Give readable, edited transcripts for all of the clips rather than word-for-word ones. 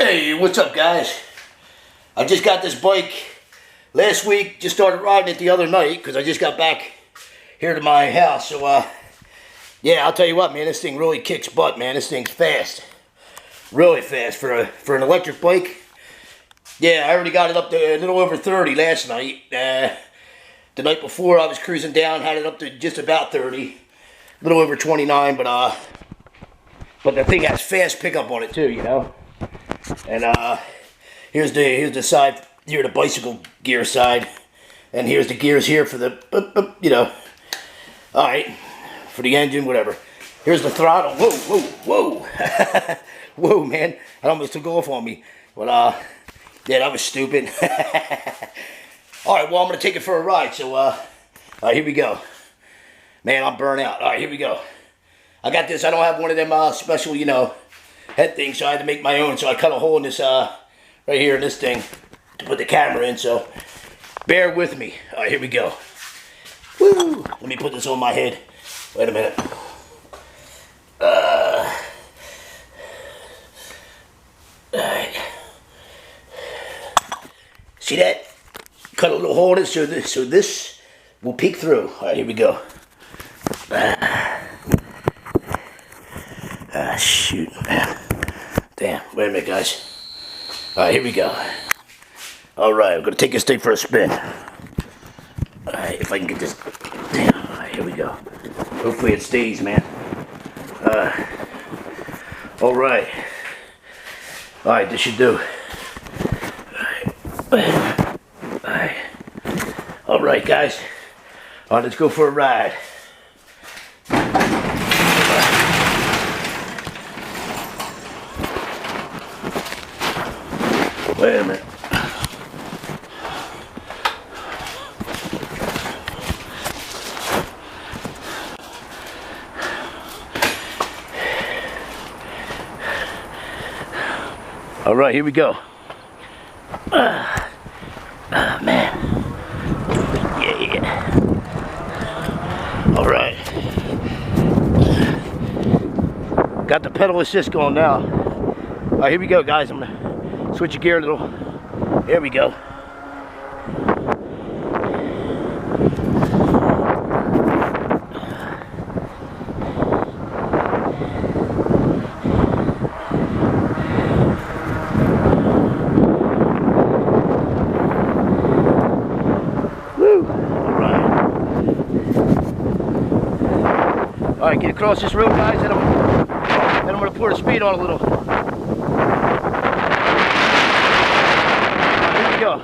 Hey, what's up, guys? I just got this bike last week. Just started riding it the other night because I just got back here to my house. So, yeah, I'll tell you what, man. This thing really kicks butt, man. This thing's fast, really fast for an electric bike. Yeah, I already got it up to a little over 30 last night. The night before, I was cruising down, had it up to just about 30, a little over 29. But the thing has fast pickup on it too, you know. And here's the side, here the bicycle gear side, and here's the gears here for the you know. All right, for the engine, whatever. Here's the throttle. Whoa, whoa, whoa, whoa, man! That almost took off on me. But yeah, that was stupid. All right, well, I'm gonna take it for a ride. So all right, here we go. Man, I'm burnt out. All right, here we go. I got this. I don't have one of them special, you know, head things, so I had to make my own. So I cut a hole in this right here in this thing to put the camera in. So bear with me. All right, here we go. Woo! Let me put this on my head. Wait a minute. All right. See that? Cut a little hole in it so this will peek through. All right, here we go. Shoot, man. Damn, wait a minute, guys. Alright, here we go. Alright, I'm gonna take this thing for a spin. Alright, if I can get this. Damn, alright, here we go. Hopefully it stays, man. Alright. Alright, this should do. Alright. Alright, guys. Alright, let's go for a ride. Wait a minute. All right, here we go. Man. Yeah. All right. Got the pedal assist going now. All right, here we go, guys. I'm gonna switch your gear a little. There we go. Woo! All right, get across this road, guys, and I'm gonna pour the speed on a little. Go. All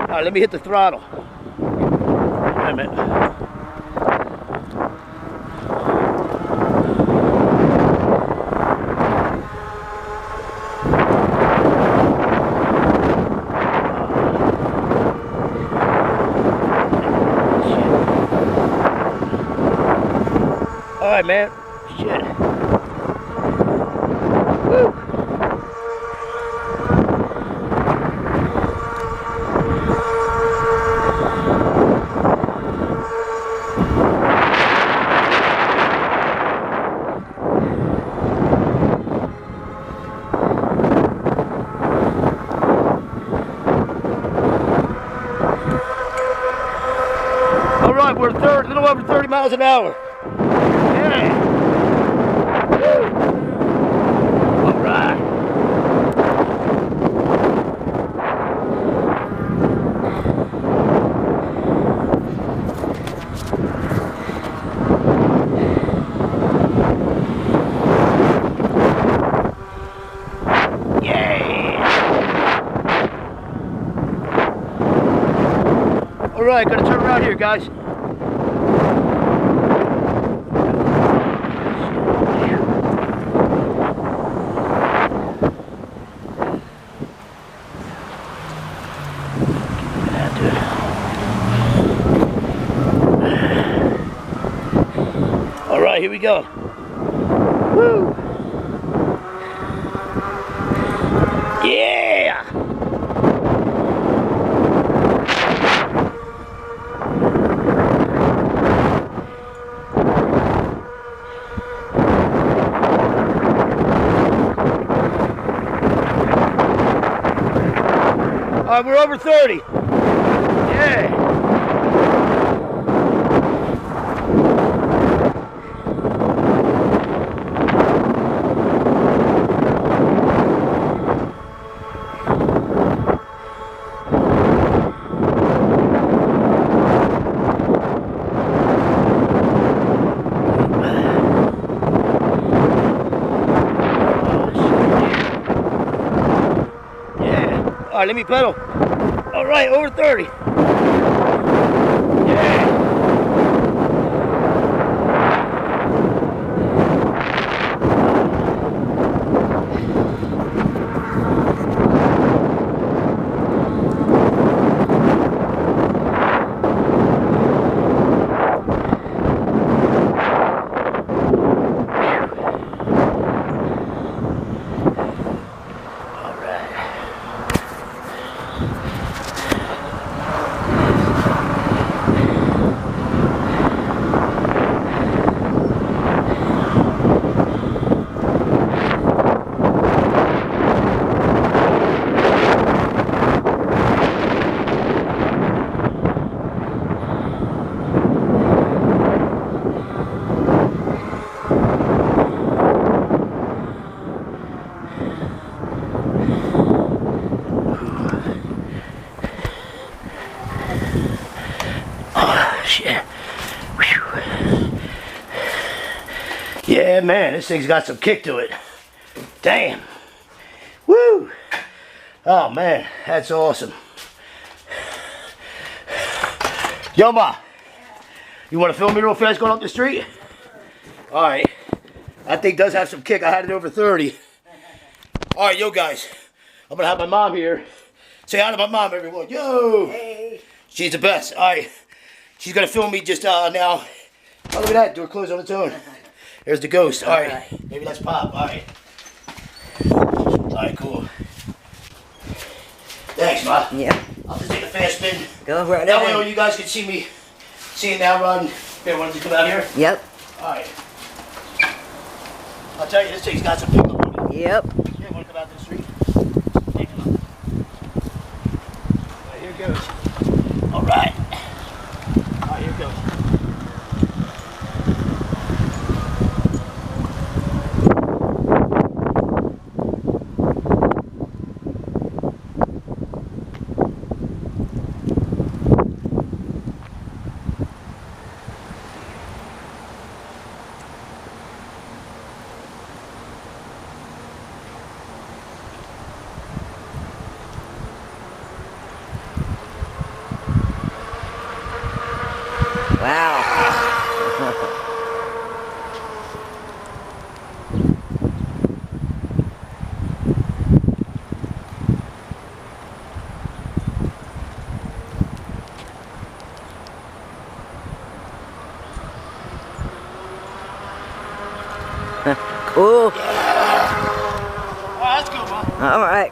right, let me hit the throttle. Wait a minute. All right, man. Shit. Woo. Alright, we're a little over 30 miles an hour. Yeah. Woo. Alright. Yeah. Alright, gonna turn around here, guys. All right, here we go. Woo! Yeah! right, we're over 30. Yeah. All right, let me pedal. All right, over 30. Yeah. Shit. Whew. Yeah, man, this thing's got some kick to it. Damn. Woo. Oh, man, that's awesome. Yo, Ma, you want to film me real fast going up the street? All right. That thing does have some kick. I had it over 30. All right, yo, guys. I'm going to have my mom here. Say hi to my mom, everyone. Yo. Hey. She's the best. All right. She's going to film me just now. Oh, look at that. Door closed on its own. There's the ghost. All right. Maybe that's Pop. All right. All right, cool. Thanks, Ma. Yeah. I'll just take a fast spin. Go right That ahead. way you guys can see me seeing now run. Here, want to come out here? Yep. All right. I'll tell you, this thing's got some pickup on it. Yep. Here, want to come out to the street? Hey, come on. All right, here it goes. All right. All right, here it goes. Wow. Cool. Yeah. All right, let's go, Ma. All right.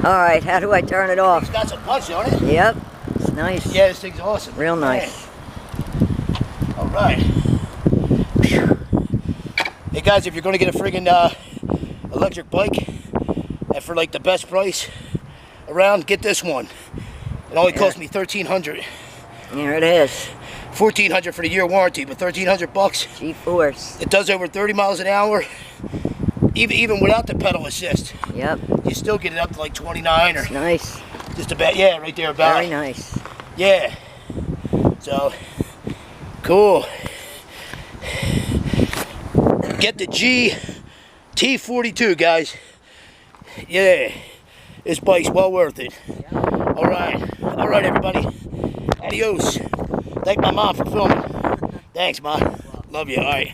All right, how do I turn it off? It's got some punch on it. Yep, it's nice. Yeah, this thing's awesome. Real nice. Man. All right. Whew. Hey guys, if you're going to get a friggin' electric bike, and for like the best price around, get this one. It only cost me $1,300. Here it is. $1,400 for the year warranty, but $1,300. G-force. It does over 30 miles an hour. Even without the pedal assist. Yep. You still get it up to like 29 or Nice. just about, yeah, right there about. Very nice. Yeah. So, cool. Get the T42, guys. Yeah. This bike's well worth it. All right. All right, everybody. Adios. Thank my mom for filming. Thanks, Ma. Love you. All right.